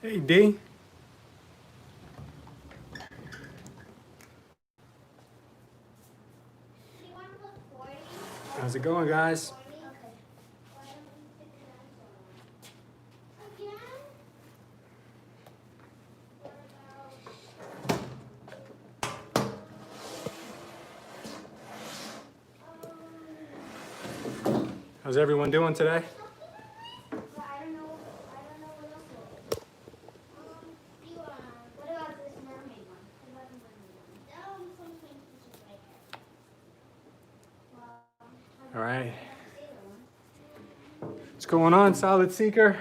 Hey D, how's it going, guys? How's everyone doing today? All right. What's going on, Solid Seeker?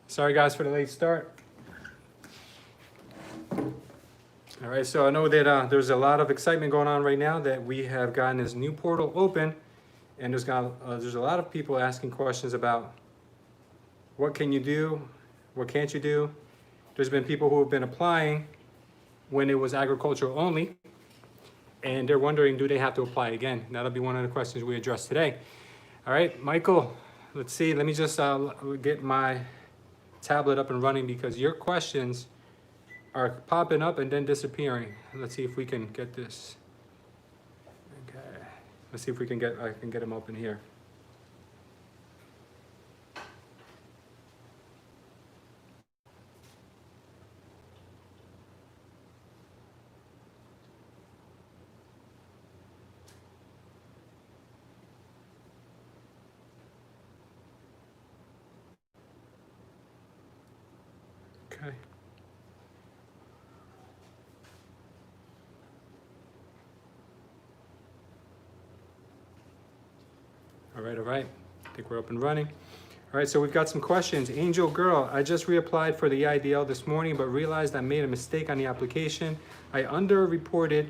Sorry, guys, for the late start. All right, so I know that there's a lot of excitement going on right now that we have gotten this new portal open, and there's a lot of people asking questions about what can you do, what can't you do. There's been people who have been applying when it was agricultural only, and they're wondering, do they have to apply again? That'll be one of the questions we address today. All right, Michael, let's see. Let me just get my tablet up and running because your questions are popping up and then disappearing. Let's see if we can get this. Okay, let's see if I can get them open here. Okay. All right. I think we're up and running. All right, so we've got some questions. Angel Girl, I just reapplied for the EIDL this morning, but realized I made a mistake on the application. I underreported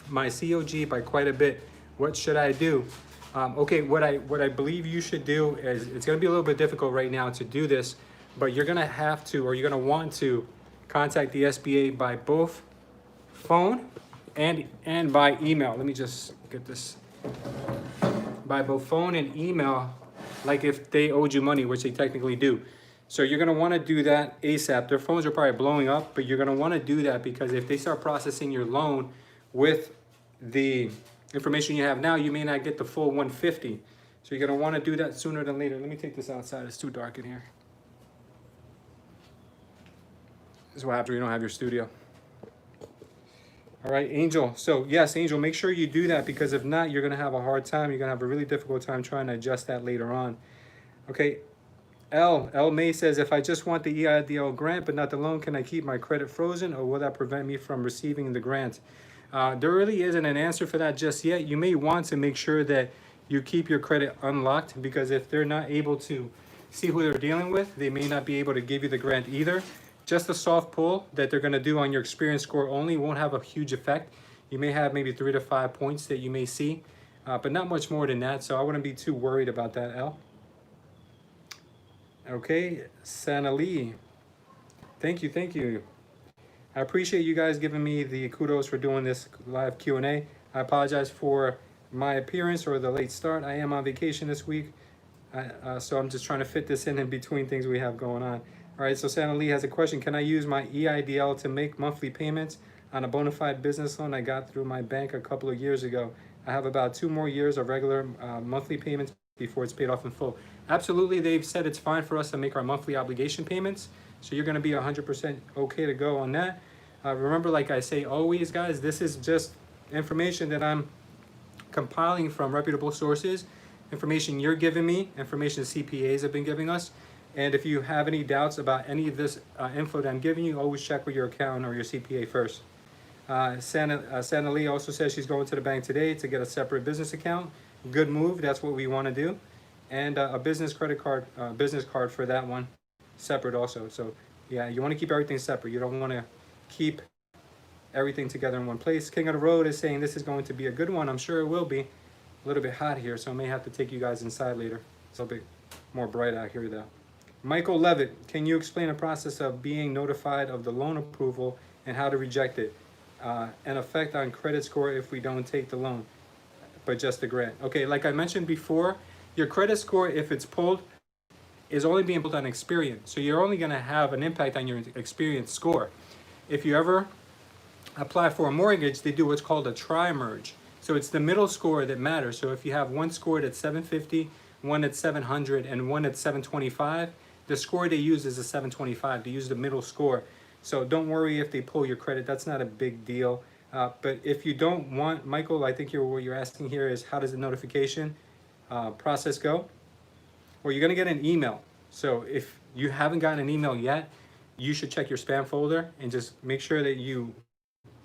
my COG by quite a bit. What should I do? Okay, what I believe you should do is, it's gonna be a little bit difficult right now to do this, but you're gonna have to, or you're gonna want to contact the SBA by both phone and by email. Let me just get this. By both phone and email, like if they owed you money, which they technically do. So you're gonna wanna do that ASAP. Their phones are probably blowing up, but you're gonna wanna do that because if they start processing your loan with the information you have now, you may not get the full 150. So you're gonna wanna do that sooner than later. Let me take this outside, it's too dark in here. This is what happens when you don't have your studio. All right, Angel. So yes, Angel, make sure you do that because if not, you're gonna have a hard time. You're gonna have a really difficult time trying to adjust that later on. Okay, L May says, if I just want the EIDL grant but not the loan, can I keep my credit frozen or will that prevent me from receiving the grant? There really isn't an answer for that just yet. You may want to make sure that you keep your credit unlocked because if they're not able to see who they're dealing with, they may not be able to give you the grant either. Just a soft pull that they're going to do on your experience score only won't have a huge effect. You may have maybe 3 to 5 points that you may see, but not much more than that. So I wouldn't be too worried about that, L. Okay, Santa Lee. Thank you. I appreciate you guys giving me the kudos for doing this live Q&A. I apologize for my appearance or the late start. I am on vacation this week, so I'm just trying to fit this in between things we have going on. All right, so Santa Lee has a question. Can I use my EIDL to make monthly payments on a bona fide business loan I got through my bank a couple of years ago? I have about 2 more years of regular monthly payments before it's paid off in full. Absolutely, they've said it's fine for us to make our monthly obligation payments. So you're gonna be 100% okay to go on that. Remember, like I say always, guys, this is just information that I'm compiling from reputable sources, information you're giving me, information CPAs have been giving us. And if you have any doubts about any of this info that I'm giving you, always check with your accountant or your CPA first. Santa Lee also says she's going to the bank today to get a separate business account. Good move, that's what we want to do. And a business credit card, business card for that one, separate also. So yeah, you want to keep everything separate. You don't want to keep everything together in one place. King of the Road is saying this is going to be a good one. I'm sure it will be. A little bit hot here, so I may have to take you guys inside later. It's a little bit more bright out here though. Michael Levitt, can you explain the process of being notified of the loan approval and how to reject it? An effect on credit score if we don't take the loan, but just the grant. Okay, like I mentioned before, your credit score, if it's pulled, is only being built on experience. So you're only going to have an impact on your experience score. If you ever apply for a mortgage, they do what's called a tri-merge. So it's the middle score that matters. So if you have one scored at 750, one at 700, and one at 725, the score they use is a 725. They use the middle score. So don't worry if they pull your credit. That's not a big deal. But if you don't want, Michael, I think what you're asking here is how does the notification process go? Well, you're going to get an email. So if you haven't gotten an email yet, you should check your spam folder and just make sure that you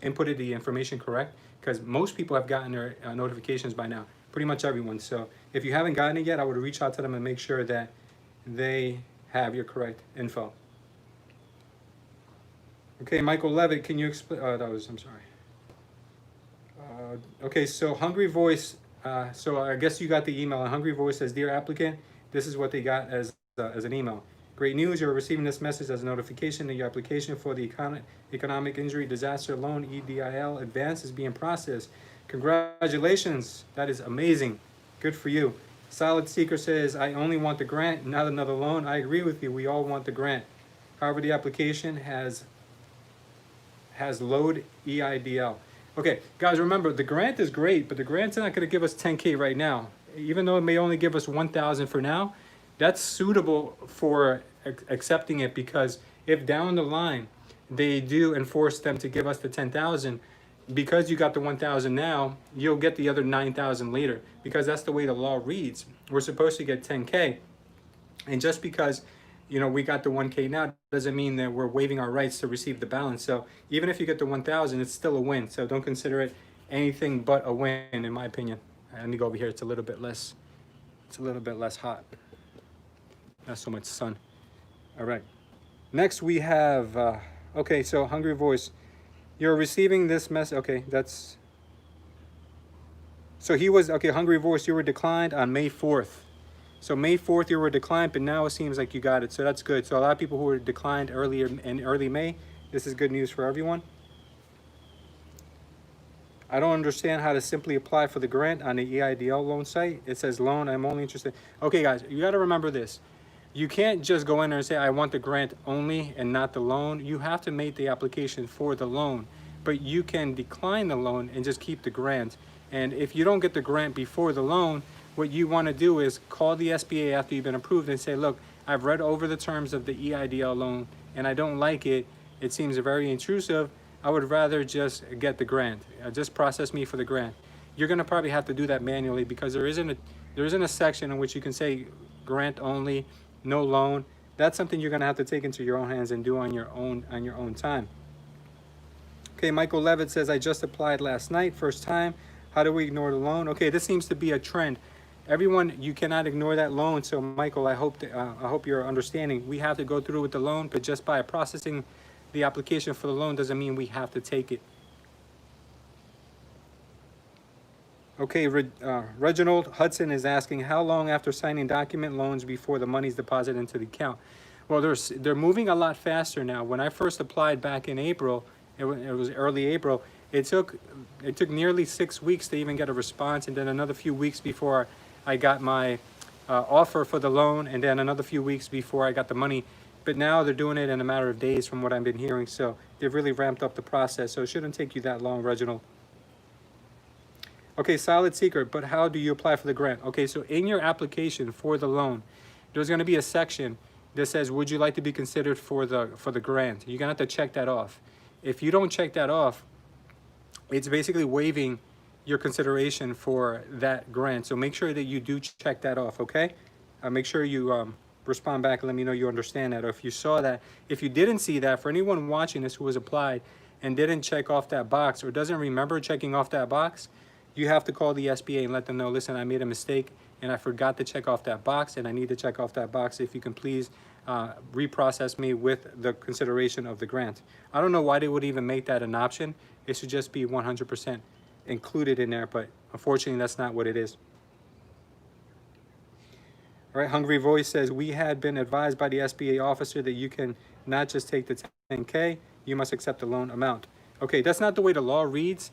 inputted the information correct, because most people have gotten their notifications by now, pretty much everyone. So if you haven't gotten it yet, I would reach out to them and make sure that they have your correct info. Okay, Michael Levitt, can you explain? I'm sorry. Okay, so Hungry Voice, so I guess you got the email. And Hungry Voice says, "Dear applicant, this is what they got as an email. Great news, you're receiving this message as a notification that your application for the Economic Injury Disaster Loan, EIDL advance, is being processed. Congratulations, that is amazing. Good for you." Solid Seeker says, "I only want the grant, not another loan." I agree with you, we all want the grant. However, the application has load EIDL. Okay, guys, remember, the grant is great, but the grant's not gonna give us 10K right now. Even though it may only give us 1,000 for now, that's suitable for accepting it, because if down the line they do enforce them to give us the 10,000, because you got the 1,000 now, you'll get the other 9,000 later, because that's the way the law reads. We're supposed to get 10K, and just because we got the 1K now doesn't mean that we're waiving our rights to receive the balance. So even if you get the 1,000, it's still a win. So don't consider it anything but a win, in my opinion. Let me go over here. It's a little bit less hot. Not so much sun. All right. Next we have, okay, so Hungry Voice, you're receiving this message. Okay, that's, so he was, okay, Hungry Voice, you were declined on May 4th. So May 4th you were declined, but now it seems like you got it. So that's good. So a lot of people who were declined earlier in early May, this is good news for everyone. I don't understand how to simply apply for the grant on the EIDL loan site. It says loan, I'm only interested. Okay, guys, you got to remember this. You can't just go in there and say, I want the grant only and not the loan. You have to make the application for the loan, but you can decline the loan and just keep the grant. And if you don't get the grant before the loan, what you want to do is call the SBA after you've been approved and say, look, I've read over the terms of the EIDL loan and I don't like it. It seems very intrusive. I would rather just get the grant. Just process me for the grant. You're going to probably have to do that manually, because there isn't a section in which you can say grant only, no loan. That's something you're going to have to take into your own hands and do on your own time. Okay, Michael Levitt says, I just applied last night, first time. How do we ignore the loan? Okay, this seems to be a trend. Everyone, you cannot ignore that loan. So Michael, I hope you're understanding. We have to go through with the loan, but just by processing the application for the loan doesn't mean we have to take it. Okay, Reginald Hudson is asking, how long after signing document loans before the money's deposited into the account? Well, they're moving a lot faster now. When I first applied back in April, it was early April, it took nearly 6 weeks to even get a response, and then another few weeks before I got my offer for the loan, and then another few weeks before I got the money. But now they're doing it in a matter of days from what I've been hearing. So they've really ramped up the process. So it shouldn't take you that long, Reginald. Okay, Solid Seeker, but how do you apply for the grant? Okay, so in your application for the loan, there's going to be a section that says, would you like to be considered for the grant? You're going to have to check that off. If you don't check that off, it's basically waiving your consideration for that grant. So make sure that you do check that off, okay? Make sure you respond back and let me know you understand that. Or if you saw that, if you didn't see that, for anyone watching this who has applied and didn't check off that box or doesn't remember checking off that box, you have to call the SBA and let them know, listen, I made a mistake and I forgot to check off that box and I need to check off that box. If you can please reprocess me with the consideration of the grant. I don't know why they would even make that an option. It should just be 100% included in there, but unfortunately that's not what it is. All right, Hungry Voice says, we had been advised by the SBA officer that you can not just take the 10K, you must accept the loan amount. Okay, that's not the way the law reads.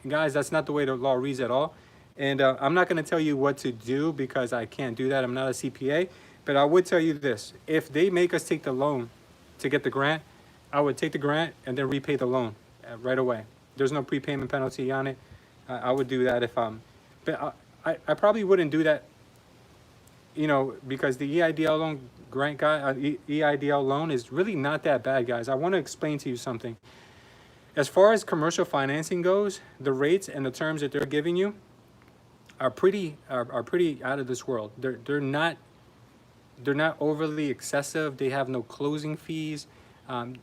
Guys, that's not the way the law reads at all. And I'm not going to tell you what to do because I can't do that. I'm not a CPA. But I would tell you this: if they make us take the loan to get the grant, I would take the grant and then repay the loan right away. There's no prepayment penalty on it. I would do that if but I probably wouldn't do that, you know, because the EIDL loan grant guy, EIDL loan is really not that bad, guys. I want to explain to you something. As far as commercial financing goes, the rates and the terms that they're giving you are pretty out of this world. They're not overly excessive. They have no closing fees.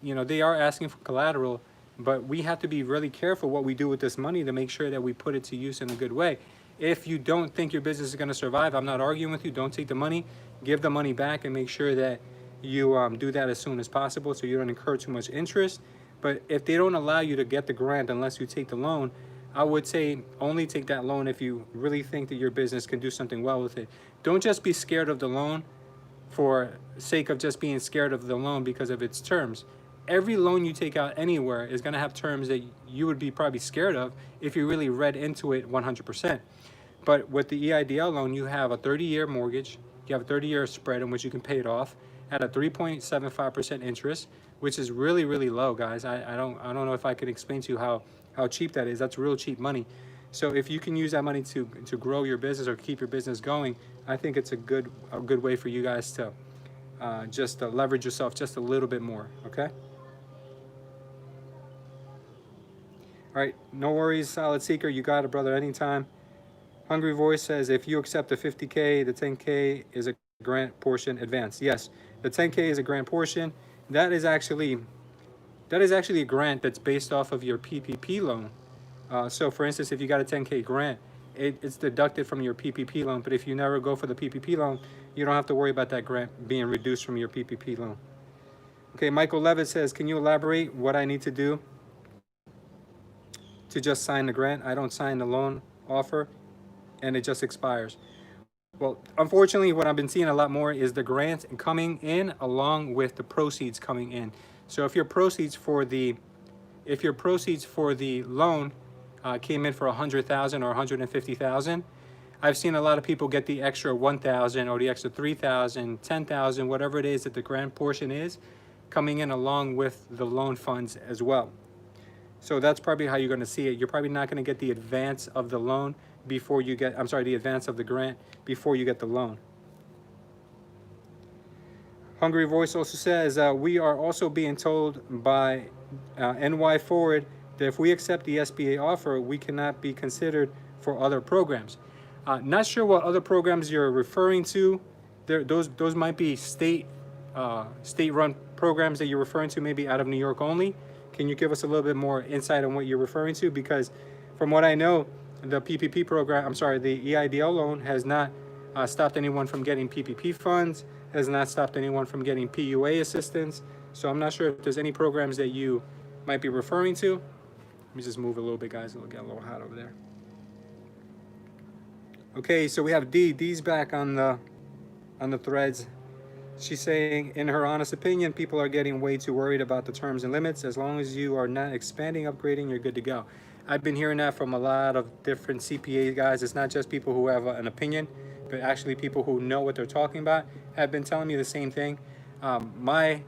You know, they are asking for collateral, but we have to be really careful what we do with this money to make sure that we put it to use in a good way. If you don't think your business is going to survive, I'm not arguing with you. Don't take the money. Give the money back and make sure that you do that as soon as possible so you don't incur too much interest. But if they don't allow you to get the grant unless you take the loan, I would say only take that loan if you really think that your business can do something well with it. Don't just be scared of the loan for sake of just being scared of the loan because of its terms. Every loan you take out anywhere is going to have terms that you would be probably scared of if you really read into it 100%. But with the EIDL loan, you have a 30-year mortgage. You have a 30-year spread in which you can pay it off at a 3.75% interest, which is really, really low, guys. I don't know if I can explain to you how cheap that is. That's real cheap money. So if you can use that money to grow your business or keep your business going, I think it's a good way for you guys to just leverage yourself just a little bit more, okay? All right, no worries, Solid Seeker. You got it, brother, anytime. Hungry Voice says, if you accept the 50K, the 10K is a grant portion advance. Yes, the 10K is a grant portion. That is actually a grant that's based off of your PPP loan. So for instance, if you got a 10K grant, it's deducted from your PPP loan. But if you never go for the PPP loan, you don't have to worry about that grant being reduced from your PPP loan. Okay, Michael Levitt says, can you elaborate what I need to do to just sign the grant? I don't sign the loan offer and it just expires. Well, unfortunately, what I've been seeing a lot more is the grant coming in along with the proceeds coming in. So if your proceeds for the loan came in for 100,000 or 150,000, I've seen a lot of people get the extra 1,000 or the extra 3,000, 10,000, whatever it is that the grant portion is, coming in along with the loan funds as well. So that's probably how you're going to see it. You're probably not going to get the advance of the loan before you get, the advance of the grant before you get the loan. Hungry Voice also says, we are also being told by NY Forward that if we accept the SBA offer, we cannot be considered for other programs. Not sure what other programs you're referring to. Those might be state-run programs that you're referring to, maybe out of New York only. Can you give us a little bit more insight on what you're referring to? Because from what I know, the PPP program, the EIDL loan has not stopped anyone from getting PPP funds, has not stopped anyone from getting PUA assistance. So I'm not sure if there's any programs that you might be referring to. Let me just move a little bit, guys. It'll get a little hot over there. Okay, so we have D. D's back on the threads. She's saying, in her honest opinion, people are getting way too worried about the terms and limits. As long as you are not expanding, upgrading, you're good to go. I've been hearing that from a lot of different CPA guys. It's not just people who have an opinion, but actually people who know what they're talking about have been telling me the same thing. My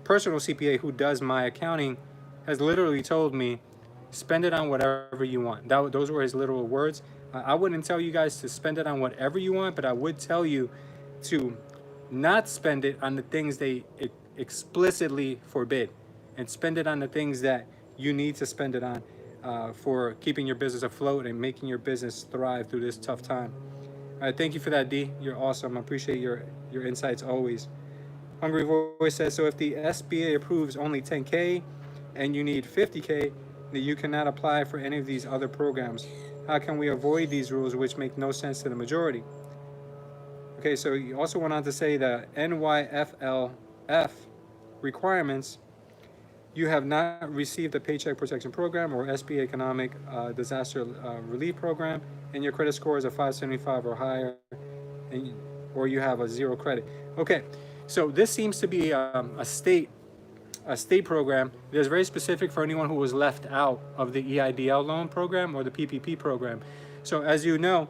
personal CPA who does my accounting has literally told me, spend it on whatever you want. Those were his literal words. I wouldn't tell you guys to spend it on whatever you want, but I would tell you to not spend it on the things they explicitly forbid, and spend it on the things that you need to spend it on for keeping your business afloat and making your business thrive through this tough time. All right, thank you for that, D. You're awesome. I appreciate your insights always. Hungry Voice says, so if the SBA approves only 10K and you need 50K, then you cannot apply for any of these other programs. How can we avoid these rules which make no sense to the majority? Okay, so he also went on to say that NYFLF requirements, you have not received the Paycheck Protection Program or SBA Economic Disaster Relief Program, and your credit score is a 575 or higher, or you have a 0 credit. Okay, so this seems to be a state program that's very specific for anyone who was left out of the EIDL loan program or the PPP program. So as you know,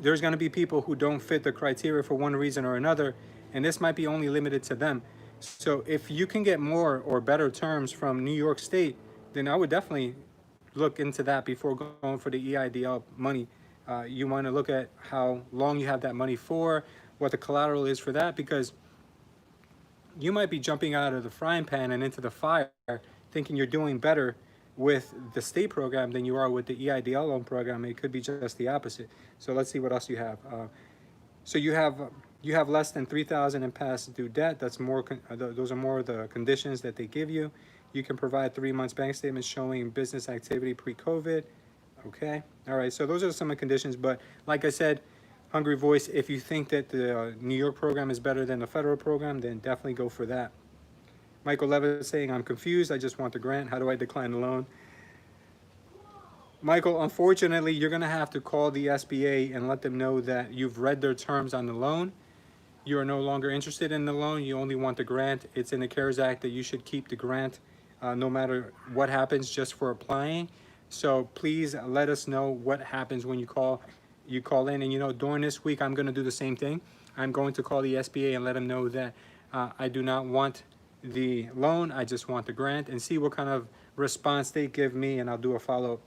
there's going to be people who don't fit the criteria for one reason or another, and this might be only limited to them. So if you can get more or better terms from New York State, then I would definitely look into that before going for the EIDL money. You want to look at how long you have that money for, what the collateral is for that, because you might be jumping out of the frying pan and into the fire thinking you're doing better with the state program than you are with the EIDL loan program. It could be just the opposite. So let's see what else you have. So you have less than 3,000 in past due debt. That's more. Those are more of the conditions that they give you. You can provide 3 months bank statements showing business activity pre-COVID. Okay. All right. So those are some of the conditions. But like I said, Hungry Voice, if you think that the New York program is better than the federal program, then definitely go for that. Michael Levitt is saying, I'm confused. I just want the grant. How do I decline the loan? Michael, unfortunately, you're going to have to call the SBA and let them know that you've read their terms on the loan. You are no longer interested in the loan. You only want the grant. It's in the CARES Act that you should keep the grant no matter what happens just for applying. So please let us know what happens when you call in. And, you know, during this week, I'm going to do the same thing. I'm going to call the SBA and let them know that I do not want the loan. I just want the grant, and see what kind of response they give me. And I'll do a follow-up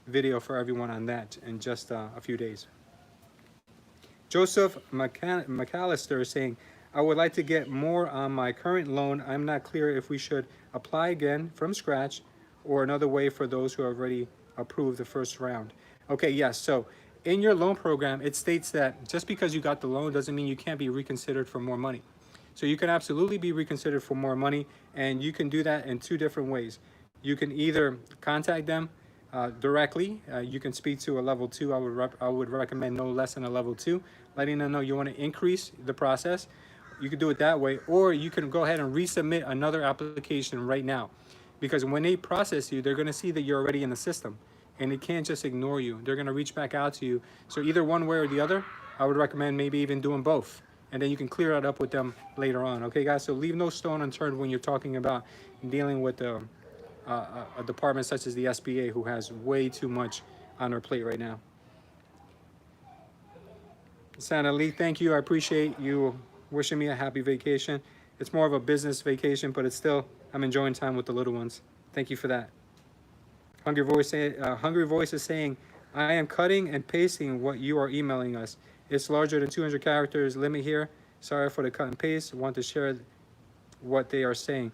video for everyone on that in just a few days. Joseph McAllister is saying, I would like to get more on my current loan. I'm not clear if we should apply again from scratch or another way for those who have already approved the first round. Okay, yes. So in your loan program, it states that just because you got the loan doesn't mean you can't be reconsidered for more money. So you can absolutely be reconsidered for more money, and you can do that in two different ways. You can either contact them directly. You can speak to a level 2. I would recommend no less than a level 2, letting them know you want to increase the process. You can do it that way, or you can go ahead and resubmit another application right now, because when they process you, they're going to see that you're already in the system, and they can't just ignore you. They're going to reach back out to you. So either one way or the other, I would recommend maybe even doing both, and then you can clear it up with them later on. Okay, guys, so leave no stone unturned when you're talking about dealing with a department such as the SBA, who has way too much on their plate right now. Santa Lee, thank you. I appreciate you wishing me a happy vacation. It's more of a business vacation, but it's still, I'm enjoying time with the little ones. Thank you for that. Hungry Voice is saying, I am cutting and pasting what you are emailing us. It's larger than 200 characters limit here. Sorry for the cut and paste. Want to share what they are saying.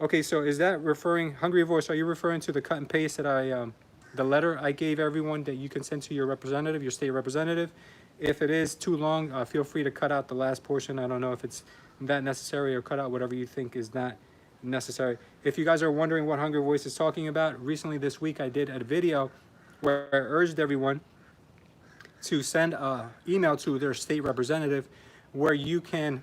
Okay, so is that referring, Hungry Voice, are you referring to the cut and paste that the letter I gave everyone that you can send to your representative, your state representative? If it is too long, feel free to cut out the last portion. I don't know if it's that necessary, or cut out whatever you think is not necessary. If you guys are wondering what Hungry Voice is talking about, recently this week I did a video where I urged everyone to send an email to their state representative where you can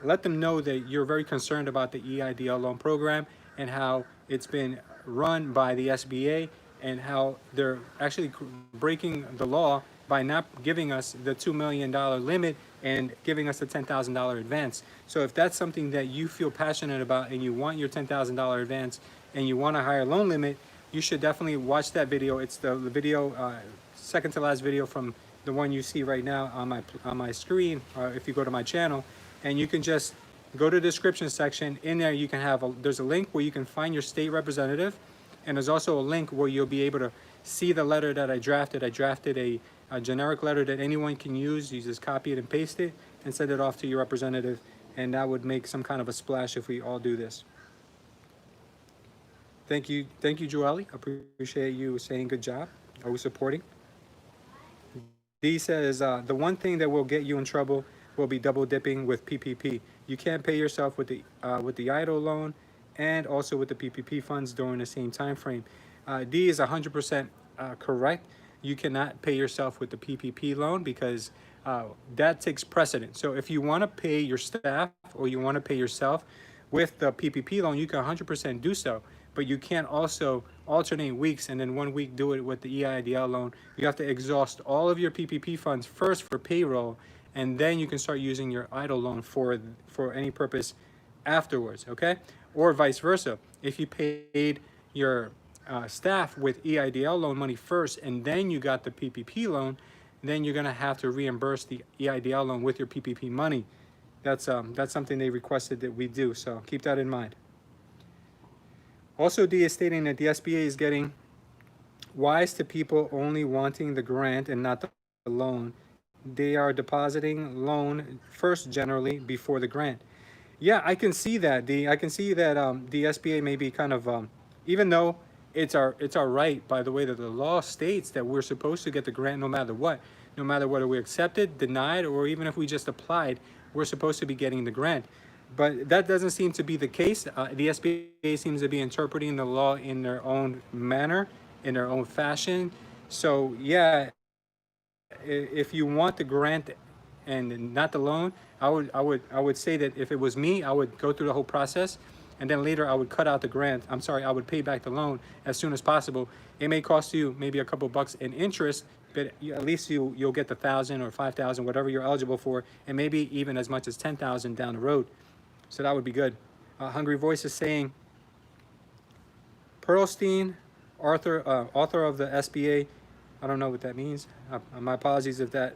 let them know that you're very concerned about the EIDL loan program and how it's been run by the SBA, and how they're actually breaking the law by not giving us the $2 million limit and giving us the $10,000 advance. So if that's something that you feel passionate about and you want your $10,000 advance and you want a higher loan limit, you should definitely watch that video. It's the video, second to last video from the one you see right now on my screen, if you go to my channel, and you can just go to the description section. In there you can have there's a link where you can find your state representative, and there's also a link where you'll be able to see the letter that I drafted. I drafted a generic letter that anyone can use. You just copy it and paste it and send it off to your representative, and that would make some kind of a splash if we all do this. Thank you, Joelle. Appreciate you saying good job. Always supporting. D says, the one thing that will get you in trouble will be double dipping with PPP. You can't pay yourself with the EIDL loan and also with the PPP funds during the same time frame. D is 100% correct. You cannot pay yourself with the PPP loan because that takes precedent. So if you want to pay your staff or you want to pay yourself with the PPP loan, you can 100% do so. But you can't also alternate weeks and then 1 week do it with the EIDL loan. You have to exhaust all of your PPP funds first for payroll, and then you can start using your EIDL loan for any purpose afterwards, okay? Or vice versa. If you paid your staff with EIDL loan money first and then you got the PPP loan, then you're going to have to reimburse the EIDL loan with your PPP money. That's something they requested that we do, so keep that in mind. Also, D is stating that the SBA is getting wise to people only wanting the grant and not the loan. They are depositing loan first generally before the grant. Yeah, I can see that. I can see that the SBA may be kind of even though it's our right, by the way, that the law states that we're supposed to get the grant no matter what, no matter whether we accepted, denied, or even if we just applied, we're supposed to be getting the grant. But that doesn't seem to be the case. The SBA seems to be interpreting the law in their own manner, in their own fashion. So yeah, if you want the grant and not the loan, I would say that if it was me, I would go through the whole process, and then later I would cut out the grant. I'm sorry, I would pay back the loan as soon as possible. It may cost you maybe a couple bucks in interest, but at least you'll get the 1,000 or 5,000, whatever you're eligible for, and maybe even as much as 10,000 down the road. So that would be good. Hungry Voice is saying, Perlstein, author of the SBA. I don't know what that means. My apologies if that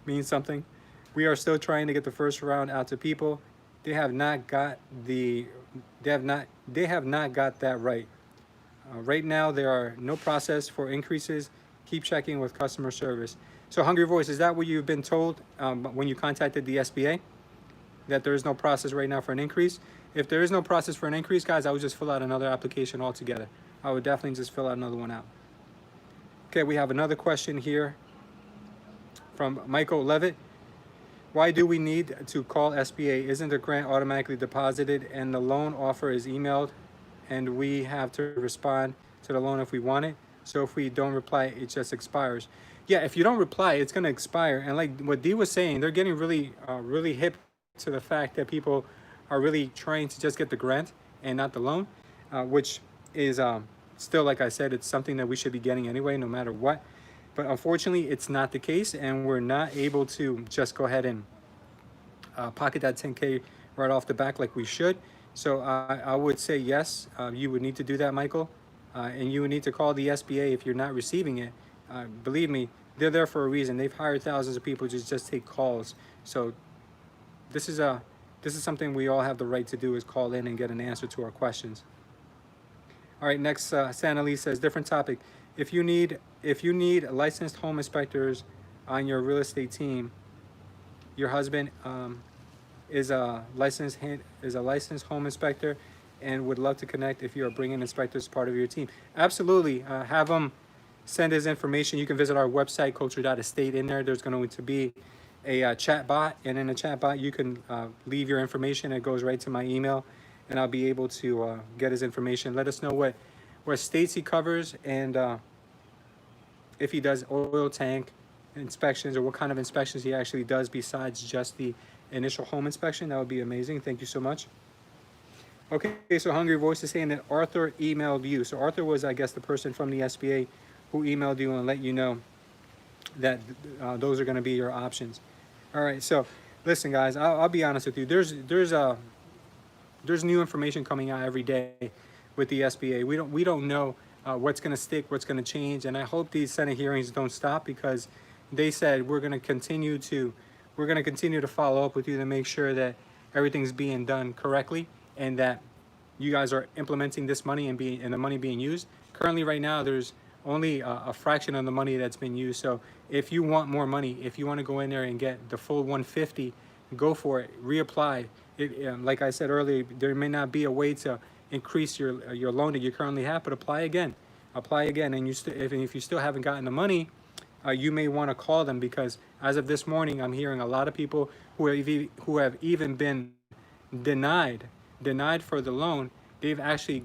means something. We are still trying to get the first round out to people. They have not got that right. Right now, there are no process for increases. Keep checking with customer service. So Hungry Voice, is that what you've been told when you contacted the SBA? That there is no process right now for an increase? If there is no process for an increase, guys, I would just fill out another application altogether. I would definitely just fill out another one out. Okay, we have another question here from Michael Levitt. Why do we need to call SBA? Isn't the grant automatically deposited and the loan offer is emailed and we have to respond to the loan if we want it? So if we don't reply, it just expires. Yeah, if you don't reply, it's going to expire. And like what Dee was saying, they're getting really, really hip to the fact that people are really trying to just get the grant and not the loan, which is still, like I said, it's something that we should be getting anyway, no matter what. But unfortunately, it's not the case, and we're not able to just go ahead and pocket that 10K right off the back like we should. So I would say yes, you would need to do that, Michael, and you would need to call the SBA if you're not receiving it. Believe me, they're there for a reason. They've hired thousands of people to just take calls. So this is something we all have the right to do, is call in and get an answer to our questions. All right, next, Santa Lee says, different topic. If you need licensed home inspectors on your real estate team, your husband is a licensed home inspector and would love to connect if you are bringing inspectors as part of your team. Absolutely, have him send his information. You can visit our website, culture.estate. In there, there's going to be a chat bot, and in the chat bot, you can leave your information. It goes right to my email, and I'll be able to get his information. Let us know what states he covers, and if he does oil tank inspections, or what kind of inspections he actually does besides just the initial home inspection. That would be amazing. Thank you so much. Okay, so Hungry Voice is saying that Arthur emailed you. So Arthur was, I guess, the person from the SBA who emailed you and let you know that those are going to be your options. All right, so listen, guys, I'll be honest with you. There's new information coming out every day with the SBA. We don't know what's going to stick, what's going to change, and I hope these Senate hearings don't stop, because they said we're going to continue to follow up with you to make sure that everything's being done correctly and that you guys are implementing this money and the money being used. Currently, right now, there's only a fraction of the money that's been used. So if you want more money, if you want to go in there and get the full 150, go for it. Reapply. Like I said earlier, there may not be a way to increase your loan that you currently have, but apply again. And if you still haven't gotten the money, you may want to call them, because as of this morning, I'm hearing a lot of people who have even been denied for the loan. They've actually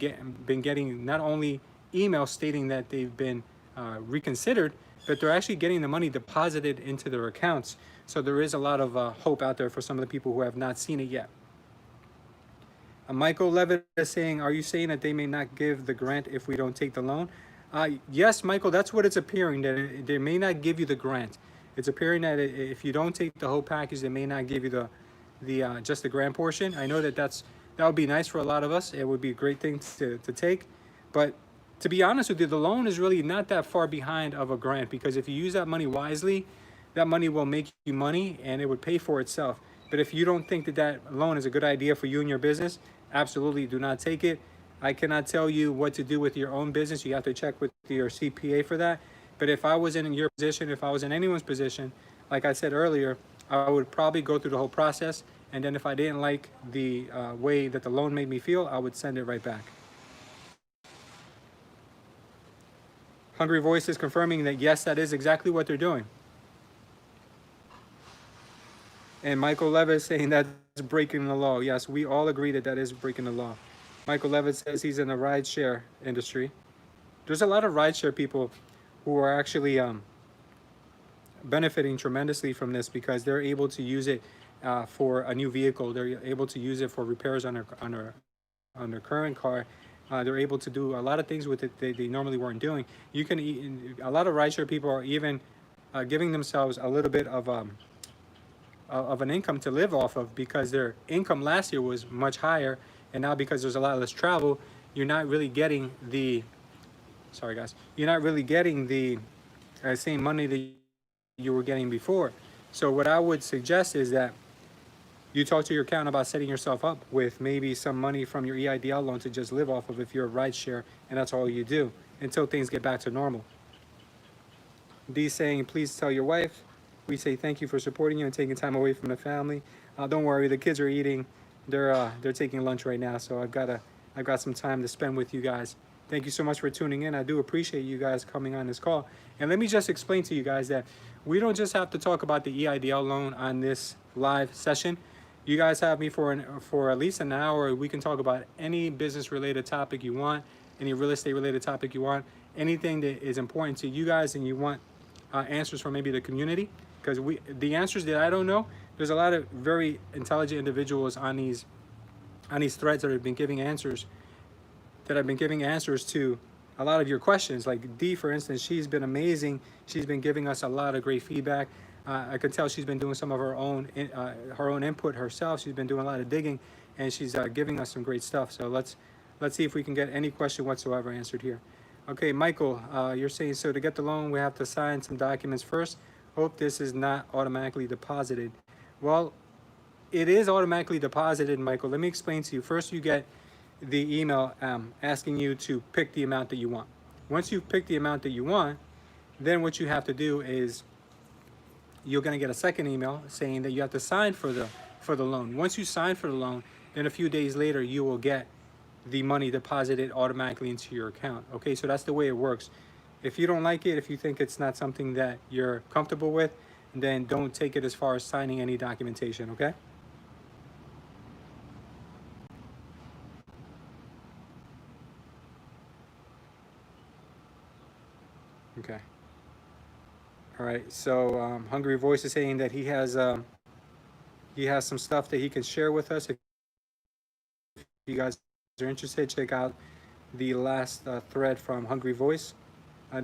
been getting not only emails stating that they've been reconsidered, but they're actually getting the money deposited into their accounts. So there is a lot of hope out there for some of the people who have not seen it yet. Michael Levitt is saying, are you saying that they may not give the grant if we don't take the loan? Yes, Michael, that's what it's appearing, that they may not give you the grant. It's appearing that if you don't take the whole package, they may not give you the just the grant portion. I know that would be nice for a lot of us. It would be a great thing to take. But to be honest with you, the loan is really not that far behind of a grant, because if you use that money wisely, that money will make you money and it would pay for itself. But if you don't think that that loan is a good idea for you and your business, absolutely do not take it. I cannot tell you what to do with your own business. You have to check with your CPA for that. But if I was in your position, if I was in anyone's position, like I said earlier, I would probably go through the whole process. And then if I didn't like the way that the loan made me feel, I would send it right back. Hungry Voice is confirming that yes, that is exactly what they're doing. And Michael Levitt saying that's breaking the law. Yes, we all agree that that is breaking the law. Michael Levitt says he's in the rideshare industry. There's a lot of rideshare people who are actually benefiting tremendously from this because they're able to use it for a new vehicle. They're able to use it for repairs on their current car. They're able to do a lot of things with it they normally weren't doing. You can a lot of rideshare people are even giving themselves a little bit of an income to live off of because their income last year was much higher, and now because there's a lot less travel, you're not really getting the you're not really getting the same money that you were getting before. So what I would suggest is that you talk to your accountant about setting yourself up with maybe some money from your EIDL loan to just live off of if you're a rideshare and that's all you do until things get back to normal. D saying, please tell your wife. We say thank you for supporting you and taking time away from the family. Don't worry, the kids are eating. They're taking lunch right now, so I've got some time to spend with you guys. Thank you so much for tuning in. I do appreciate you guys coming on this call. And let me just explain to you guys that we don't just have to talk about the EIDL loan on this live session. You guys have me for at least an hour. We can talk about any business-related topic you want, any real estate-related topic you want, anything that is important to you guys and you want answers from maybe the community. Because the answers that I don't know, there's a lot of very intelligent individuals on these threads that have been giving answers to a lot of your questions. Like Dee, for instance, she's been amazing. She's been giving us a lot of great feedback. I can tell she's been doing some of her own input herself. She's been doing a lot of digging, and she's giving us some great stuff. So let's see if we can get any question whatsoever answered here. Okay, Michael, you're saying, so to get the loan, we have to sign some documents first. Hope this is not automatically deposited. Well, it is automatically deposited, Michael. Let me explain to you. First, you get the email asking you to pick the amount that you want. Once you've picked the amount that you want, then what you have to do is you're going to get a second email saying that you have to sign for the loan. Once you sign for the loan, then a few days later you will get the money deposited automatically into your account. Okay, so that's the way it works. If you don't like it, if you think it's not something that you're comfortable with, then don't take it as far as signing any documentation, okay? Okay. All right, so Hungry Voice is saying that he has some stuff that he can share with us. If you guys are interested, check out the last thread from Hungry Voice.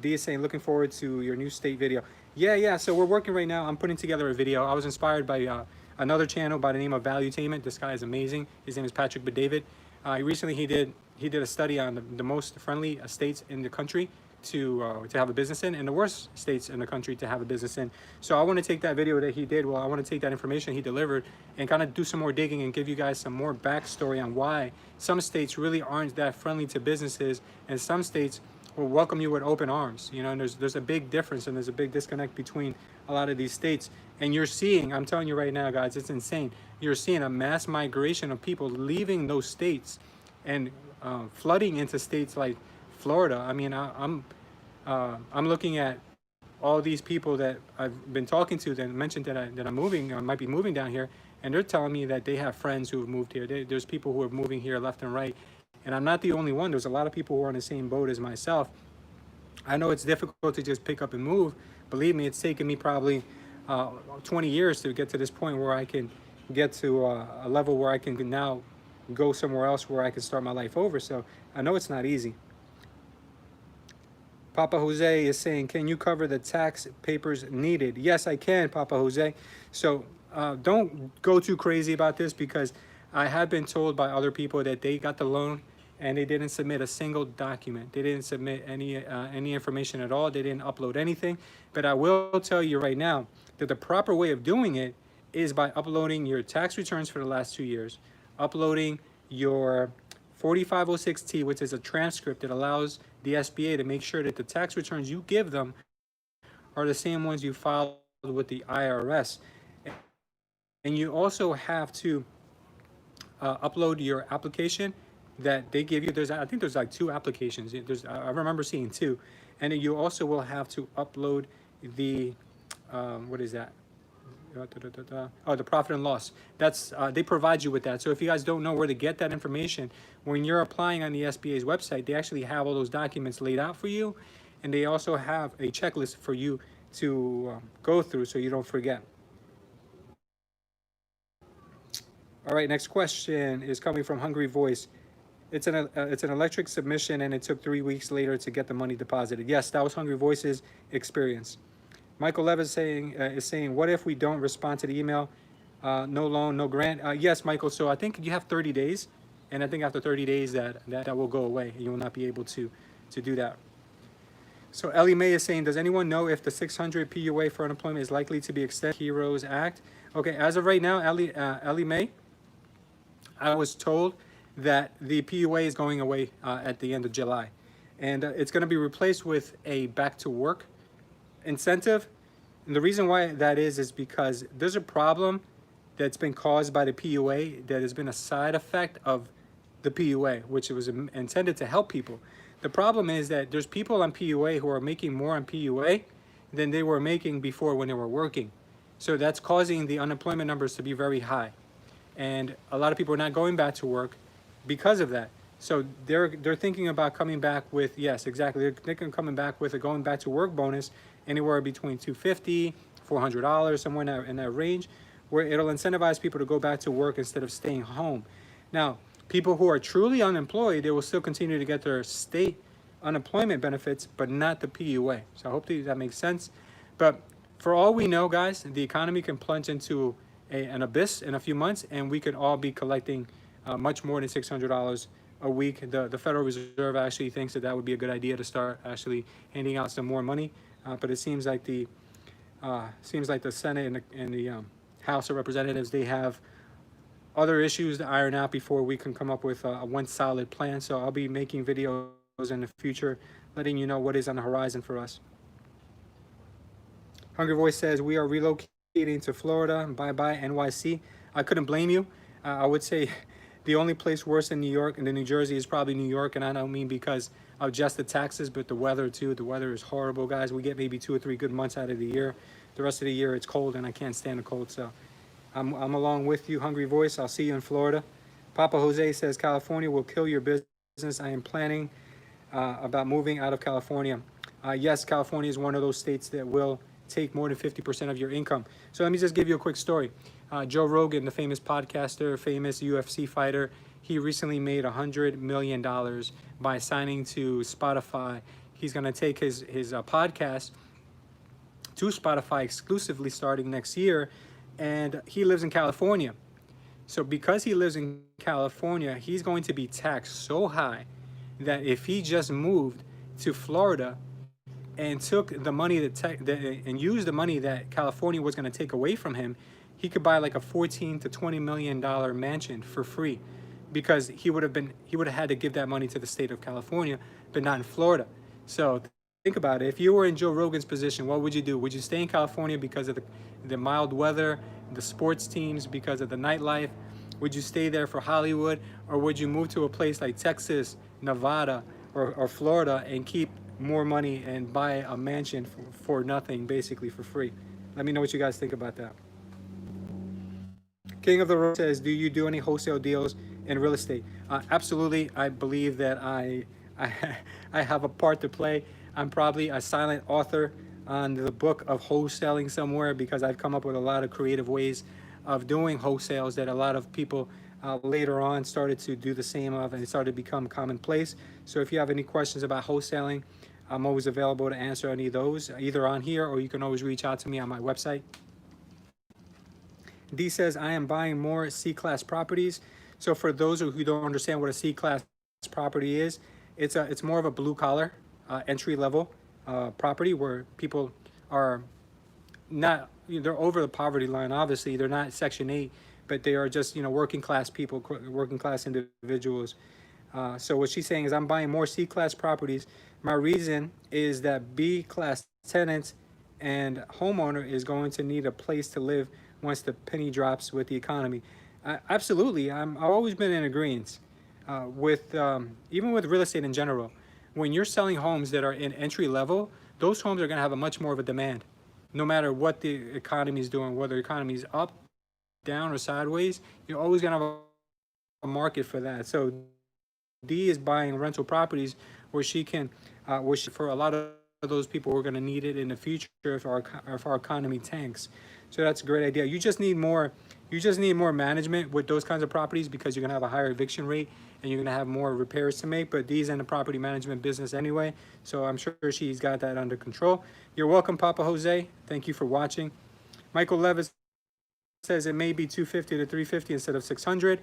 D is saying, looking forward to your new state video. Yeah, so we're working right now. I'm putting together a video. I was inspired by another channel by the name of Valuetainment. This guy is amazing. His name is Patrick David. Recently he did a study on the most friendly states in the country to have a business in, and the worst states in the country to have a business in. So I want to take that video that he did, I want to take that information he delivered and kind of do some more digging and give you guys some more backstory on why some states really aren't that friendly to businesses, and some states will welcome you with open arms. You know, and there's a big difference and there's a big disconnect between a lot of these states. And you're seeing, I'm telling you right now, guys, it's insane. You're seeing a mass migration of people leaving those states and flooding into states like Florida. I mean, I'm looking at all these people that I've been talking to that mentioned that I'm moving, or might be moving down here, and they're telling me that they have friends who have moved here. There's people who are moving here left and right, and I'm not the only one. There's a lot of people who are on the same boat as myself. I know it's difficult to just pick up and move. Believe me, it's taken me probably 20 years to get to this point where I can get to a level where I can now go somewhere else where I can start my life over. So I know it's not easy. Papa Jose is saying, can you cover the tax papers needed? Yes, I can, Papa Jose. So don't go too crazy about this, because I have been told by other people that they got the loan and they didn't submit a single document. They didn't submit any information at all. They didn't upload anything. But I will tell you right now that the proper way of doing it is by uploading your tax returns for the last 2 years, uploading your 4506T, which is a transcript that allows the SBA to make sure that the tax returns you give them are the same ones you filed with the IRS. And you also have to upload your application that they give you. I think there's like 2 applications. I remember seeing 2. And then you also will have to upload the, what is that? Oh, the profit and loss. That's they provide you with that. So if you guys don't know where to get that information, when you're applying on the SBA's website, they actually have all those documents laid out for you, and they also have a checklist for you to go through so you don't forget. All right, next question is coming from Hungry Voice. It's an electric submission, and it took 3 weeks later to get the money deposited. Yes, that was Hungry Voice's experience. Michael Levis is saying, what if we don't respond to the email? No loan, no grant. Yes, Michael. So I think you have 30 days, and I think after 30 days that will go away. You will not be able to do that. So Ellie Mae is saying, does anyone know if the 600 PUA for unemployment is likely to be extended? HEROES Act. Okay, as of right now, Ellie Mae, I was told that the PUA is going away at the end of July, and it's going to be replaced with a back to work incentive. And the reason why that is because there's a problem that's been caused by the PUA that has been a side effect of the PUA, which was intended to help people. The problem is that there's people on PUA who are making more on PUA than they were making before when they were working. So that's causing the unemployment numbers to be very high. And a lot of people are not going back to work because of that. So they're thinking about coming back with, yes, exactly. They're thinking of coming back with a going back to work bonus anywhere between $250, $400, somewhere in that range, where it'll incentivize people to go back to work instead of staying home. Now, people who are truly unemployed, they will still continue to get their state unemployment benefits, but not the PUA. So I hope that makes sense. But for all we know, guys, the economy can plunge into an abyss in a few months, and we could all be collecting much more than $600 a week. The Federal Reserve actually thinks that would be a good idea to start actually handing out some more money. But it seems like the Senate and the House of Representatives, they have other issues to iron out before we can come up with one solid plan. So I'll be making videos in the future, letting you know what is on the horizon for us. Hungry Voice says, we are relocating to Florida. Bye-bye, NYC. I couldn't blame you. I would say the only place worse than New York and then New Jersey is probably New York, and I don't mean because of just the taxes, but the weather too. The weather is horrible, guys. We get maybe 2 or 3 good months out of the year. The rest of the year it's cold, and I can't stand the cold. So I'm along with you, Hungry Voice. I'll see you in Florida. Papa Jose says, California will kill your business. I am planning about moving out of California. Yes, California is one of those states that will take more than 50% of your income. So let me just give you a quick story. Joe Rogan, the famous podcaster, famous UFC fighter, he recently made $100 million by signing to Spotify. He's going to take his podcast to Spotify exclusively starting next year, and he lives in California. So because he lives in California, he's going to be taxed so high that if he just moved to Florida and took the money and used the money that California was going to take away from him, he could buy like a $14 to $20 million mansion for free, because he would have had to give that money to the state of California, but not in Florida. So think about it. If you were in Joe Rogan's position, what would you do? Would you stay in California because of the mild weather, the sports teams, because of the nightlife? Would you stay there for Hollywood, or would you move to a place like Texas, Nevada, or Florida and keep more money and buy a mansion for nothing, basically for free? Let me know what you guys think about that. King of the Road says, do you do any wholesale deals in real estate? Absolutely. I believe that I have a part to play. I'm probably a silent author on the book of wholesaling somewhere, because I've come up with a lot of creative ways of doing wholesales that a lot of people later on started to do the same of, and it started to become commonplace. So if you have any questions about wholesaling, I'm always available to answer any of those, either on here, or you can always reach out to me on my website. D says, I am buying more C-class properties. So for those who don't understand what a C-class property is. It's more of a blue collar entry level property where people are not, they're over the poverty line. Obviously, they're not Section 8, but they are just, working class people, working class individuals. So what she's saying is, I'm buying more C class properties. My reason is that B class tenants and homeowner is going to need a place to live once the penny drops with the economy. Absolutely, I've always been in agreement with even with real estate in general. When you're selling homes that are in entry level, those homes are going to have a much more of a demand, no matter what the economy is doing, whether the economy is up, down, or sideways. You're always going to have a market for that. So D is buying rental properties where she can, for a lot of those people who are going to need it in the future if our economy tanks. So that's a great idea. You just need more management with those kinds of properties, because you're going to have a higher eviction rate and you're going to have more repairs to make. But D's in the property management business anyway, so I'm sure she's got that under control. You're welcome, Papa Jose. Thank you for watching. Michael Levis says it may be 250 to 350 instead of 600.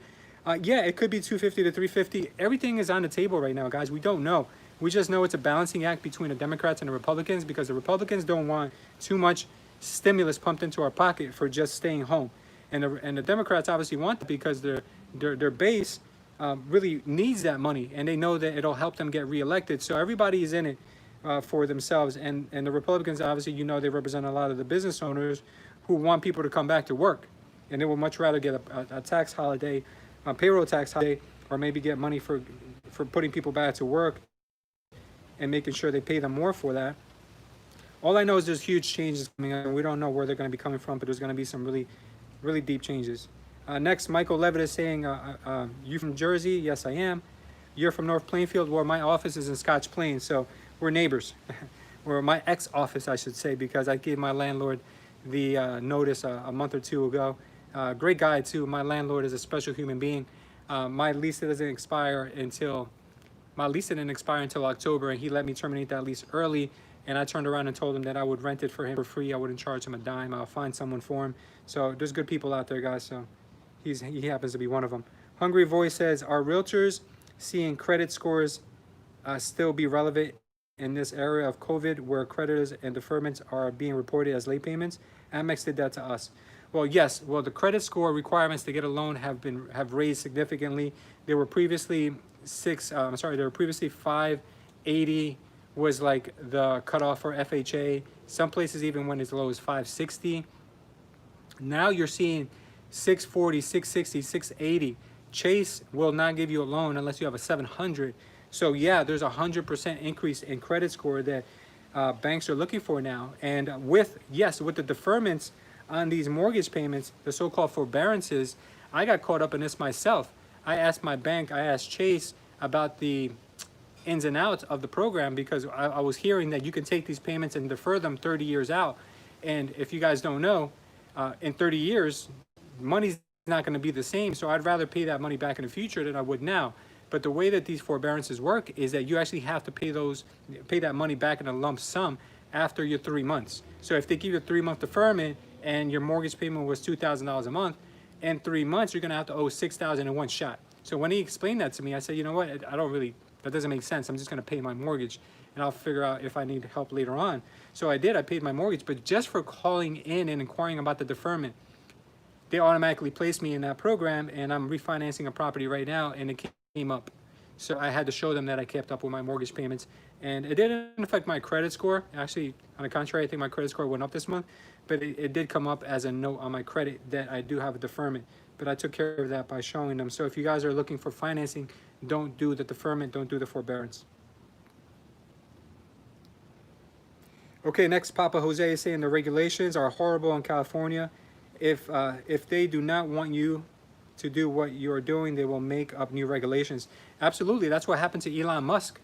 Yeah, it could be 250 to 350. Everything is on the table right now, guys. We don't know. We just know it's a balancing act between the Democrats and the Republicans, because the Republicans don't want too much stimulus pumped into our pocket for just staying home, and the Democrats obviously want that because their base really needs that money, and they know that it'll help them get reelected. So everybody is in it for themselves, and the Republicans, obviously, they represent a lot of the business owners who want people to come back to work, and they would much rather get a tax holiday, a payroll tax holiday, or maybe get money for putting people back to work and making sure they pay them more for that. All I know is there's huge changes coming up, and we don't know where they're going to be coming from, but there's going to be some really, really deep changes. Next, Michael Levitt is saying, you from Jersey? Yes, I am. You're from North Plainfield? Well, my office is in Scotch Plains, so we're neighbors. Or my ex-office, I should say, because I gave my landlord the notice a month or two ago. Great guy, too. My landlord is a special human being. My lease didn't expire until October, and he let me terminate that lease early. And I turned around and told him that I would rent it for him for free. I wouldn't charge him a dime. I'll find someone for him. So there's good people out there, guys. So he happens to be one of them. Hungry Voice says, are realtors seeing credit scores still be relevant in this area of COVID, where creditors and deferments are being reported as late payments? Amex did that to us. Well, yes. Well, the credit score requirements to get a loan have raised significantly. They were previously 580 was like the cutoff for FHA. Some places even went as low as 560. Now you're seeing 640, 660, 680. Chase will not give you a loan unless you have a 700. So yeah, there's a 100% increase in credit score that banks are looking for now. And with the deferments on these mortgage payments, the so-called forbearances, I got caught up in this myself. I asked my bank, I asked Chase about the ins and outs of the program, because I was hearing that you can take these payments and defer them 30 years out. And if you guys don't know, in 30 years, money's not going to be the same. So I'd rather pay that money back in the future than I would now. But the way that these forbearances work is that you actually have to pay that money back in a lump sum after your 3 months. So if they give you a 3-month deferment and your mortgage payment was $2,000 a month, in 3 months, you're going to have to owe $6,000 in one shot. So when he explained that to me, I said, you know what, that doesn't make sense. I'm just going to pay my mortgage, and I'll figure out if I need help later on. So I did. I paid my mortgage, but just for calling in and inquiring about the deferment, they automatically placed me in that program, and I'm refinancing a property right now, and it came up. So I had to show them that I kept up with my mortgage payments, and it didn't affect my credit score. Actually, on the contrary, I think my credit score went up this month, but it did come up as a note on my credit that I do have a deferment. But I took care of that by showing them. So if you guys are looking for financing, don't do the deferment, don't do the forbearance. Okay, next, Papa Jose is saying the regulations are horrible in California. If they do not want you to do what you're doing, they will make up new regulations. Absolutely, that's what happened to Elon Musk.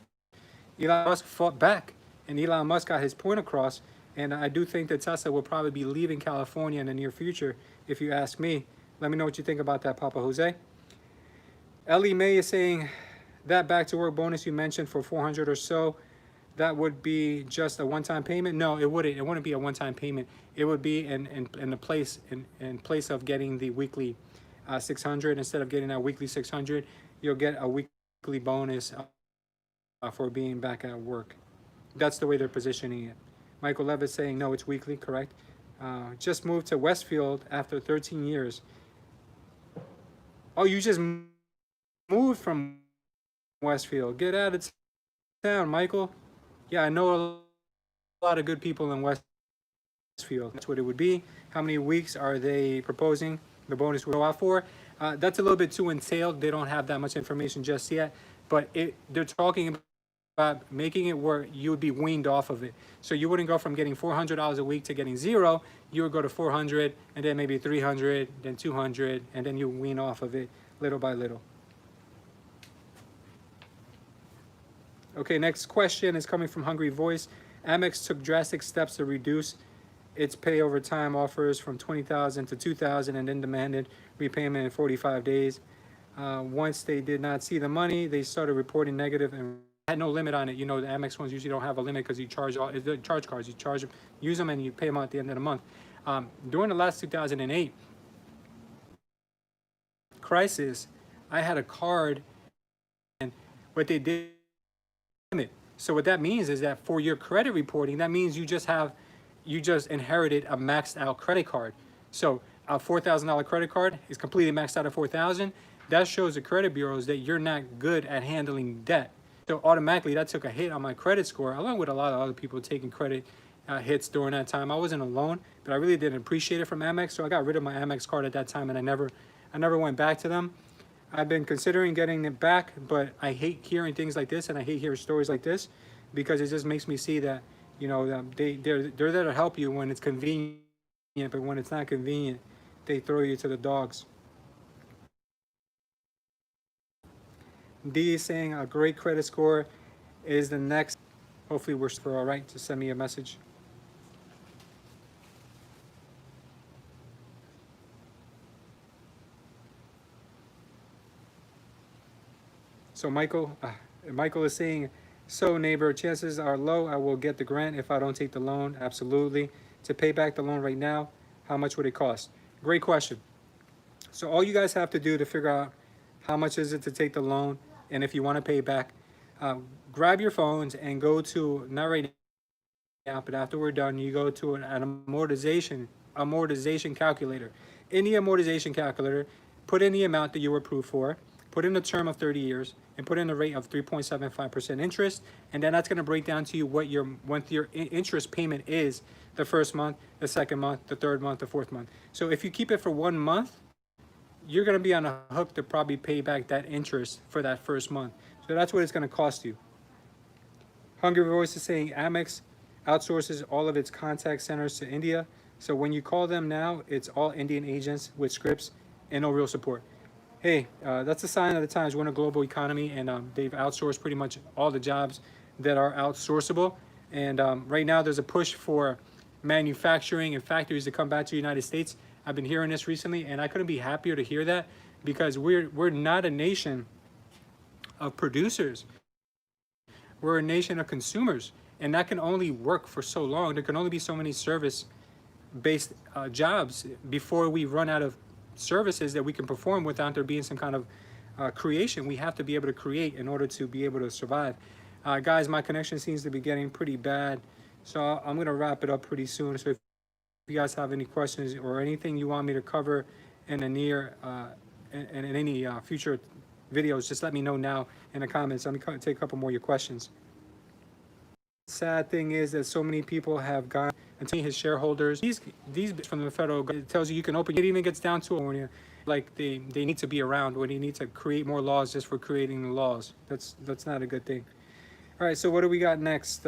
Elon Musk fought back, and Elon Musk got his point across. And I do think that Tesla will probably be leaving California in the near future, if you ask me. Let me know what you think about that, Papa Jose. Ellie May is saying that back to work bonus you mentioned for 400 or so, that would be just a one-time payment? No, it wouldn't. It wouldn't be a one-time payment. It would be in place of getting the weekly 600. Instead of getting that weekly 600, you'll get a weekly bonus for being back at work. That's the way they're positioning it. Michael Levitt saying, no, it's weekly, correct. Just moved to Westfield after 13 years. Oh, you just moved from Westfield. Get out of town, Michael. Yeah, I know a lot of good people in Westfield. That's what it would be. How many weeks are they proposing the bonus will go out for? That's a little bit too entailed. They don't have that much information just yet. But they're talking about making it where you would be weaned off of it. So you wouldn't go from getting $400 a week to getting zero. You would go to 400 and then maybe 300, then 200, and then you wean off of it little by little. Okay, next question is coming from Hungry Voice. Amex took drastic steps to reduce its pay over time offers from $20,000 to $2,000 and then demanded repayment in 45 days. Once they did not see the money, they started reporting negative and had no limit on it. You know, the Amex ones usually don't have a limit because you charge all the charge cards. You charge them, use them, and you pay them out at the end of the month. During the last 2008 crisis, I had a card, and what they did limit. So what that means is that for your credit reporting, that means you just inherited a maxed out credit card. So a $4,000 credit card is completely maxed out at $4,000. That shows the credit bureaus that you're not good at handling debt. So automatically that took a hit on my credit score, along with a lot of other people taking credit hits during that time. I wasn't alone, but I really didn't appreciate it from Amex. So I got rid of my Amex card at that time, and I never went back to them. I've been considering getting it back, but I hate hearing things like this, and I hate hearing stories like this, because it just makes me see that, you know, they're there to help you when it's convenient, but when it's not convenient, they throw you to the dogs. D is saying a great credit score is the next. Hopefully we're all right. Just send me a message. So Michael is saying, so neighbor, chances are low I will get the grant if I don't take the loan. Absolutely. To pay back the loan right now, how much would it cost? Great question. So all you guys have to do to figure out how much is it to take the loan, and if you want to pay back, grab your phones and go to, not right now, but after we're done, you go to an amortization calculator. In the amortization calculator, put in the amount that you were approved for, put in a term of 30 years, and put in a rate of 3.75% interest, and then that's going to break down to you what your interest payment is the first month, the second month, the third month, the fourth month. So if you keep it for 1 month, you're going to be on a hook to probably pay back that interest for that first month. So that's what it's going to cost you. Hungry Voice is saying Amex outsources all of its contact centers to India. So when you call them now, it's all Indian agents with scripts and no real support. Hey, that's a sign of the times. We're in a global economy, and they've outsourced pretty much all the jobs that are outsourceable. And right now there's a push for manufacturing and factories to come back to the United States. I've been hearing this recently, and I couldn't be happier to hear that, because we're not a nation of producers. We're a nation of consumers, and that can only work for so long. There can only be so many service-based jobs before we run out of services that we can perform without there being some kind of creation. We have to be able to create in order to be able to survive. Guys, my connection seems to be getting pretty bad, so I'm going to wrap it up pretty soon. So if you guys have any questions or anything you want me to cover in the near in any future videos, just let me know now in the comments. I'm going to take a couple more of your questions. Sad thing is that so many people have gone until his shareholders, these from the federal government, it tells you can open, it even gets down to like they need to be around, when you need to create more laws just for creating the laws. That's not a good thing. All right, so what do we got next?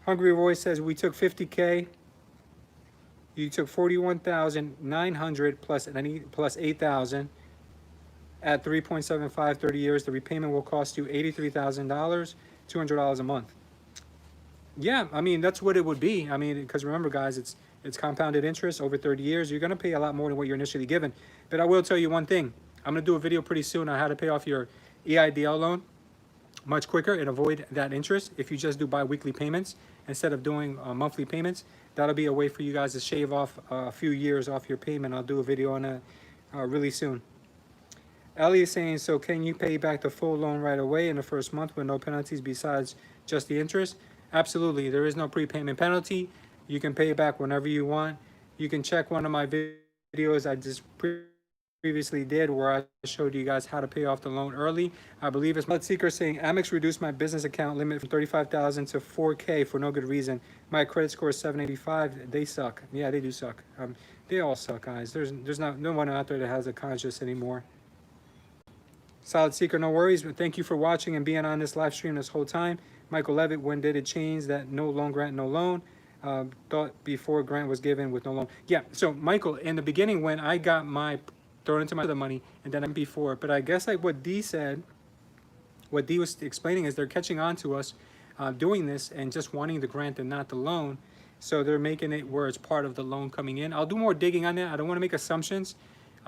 Hungry Voice says we took 50K. You took 41,900 plus 8,000 at 3.75, 30 years. The repayment will cost you $83,000, $200 a month. Yeah, I mean, that's what it would be. I mean, because remember, guys, it's compounded interest over 30 years. You're going to pay a lot more than what you're initially given. But I will tell you one thing. I'm going to do a video pretty soon on how to pay off your EIDL loan much quicker and avoid that interest if you just do bi-weekly payments instead of doing monthly payments. That'll be a way for you guys to shave off a few years off your payment. I'll do a video on that really soon. Ellie is saying, so can you pay back the full loan right away in the first month with no penalties besides just the interest? Absolutely. There is no prepayment penalty. You can pay it back whenever you want. You can check one of my videos I just previously did where I showed you guys how to pay off the loan early. I believe it's Mud Seeker saying, Amex reduced my business account limit from $35,000 to $4K for no good reason. My credit score is 785. They suck. Yeah, they do suck. They all suck, guys. There's no one out there that has a conscience anymore. Solid Seeker, no worries, but thank you for watching and being on this live stream this whole time. Michael Levitt, when did it change that no loan grant, no loan? Thought before grant was given with no loan. Yeah, so Michael, in the beginning when I got my thrown into my other money and then before, but I guess like what Dee said, what Dee was explaining is they're catching on to us doing this and just wanting the grant and not the loan. So they're making it where it's part of the loan coming in. I'll do more digging on that. I don't want to make assumptions.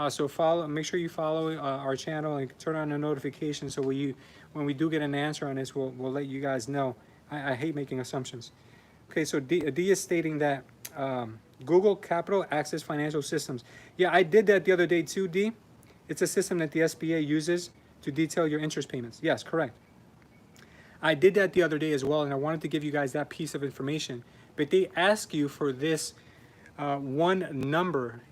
So make sure you follow our channel and turn on the notifications so when we do get an answer on this, we'll let you guys know. I hate making assumptions. Okay, so D is stating that Google Capital Access Financial Systems. Yeah, I did that the other day too, D. It's a system that the SBA uses to detail your interest payments. Yes, correct. I did that the other day as well, and I wanted to give you guys that piece of information. But they ask you for this one number.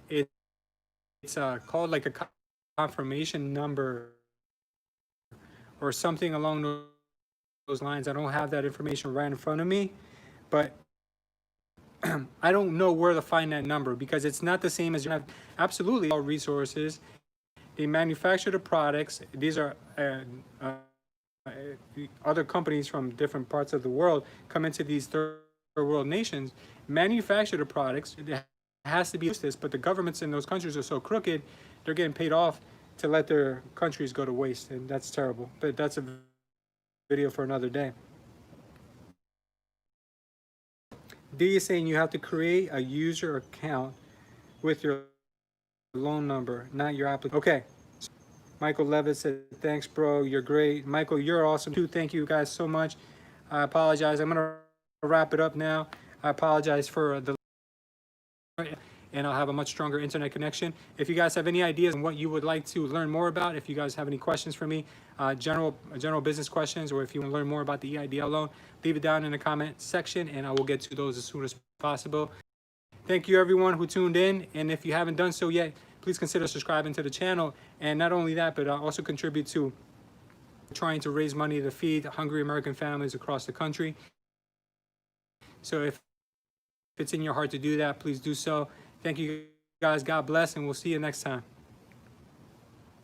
It's called like a confirmation number or something along those lines. I don't have that information right in front of me, but I don't know where to find that number because it's not the same as you have absolutely all resources. They manufacture the products. These are other companies from different parts of the world come into these third world nations, manufacture the products. It has to be this, but the governments in those countries are so crooked, they're getting paid off to let their countries go to waste, and that's terrible. But that's a video for another day. D is saying you have to create a user account with your loan number, not your application. Okay. Michael Levitt said, thanks, bro. You're great. Michael, you're awesome too. Thank you guys so much. I apologize. I'm going to wrap it up now. I apologize for the and I'll have a much stronger internet connection. If you guys have any ideas on what you would like to learn more about, if you guys have any questions for me, general business questions, or if you want to learn more about the EIDL loan, leave it down in the comment section and I will get to those as soon as possible. Thank you everyone who tuned in, and if you haven't done so yet, please consider subscribing to the channel. And not only that, but also contribute to trying to raise money to feed hungry American families across the country. So if it's in your heart to do that, please do so. Thank you guys. God bless, and we'll see you next time.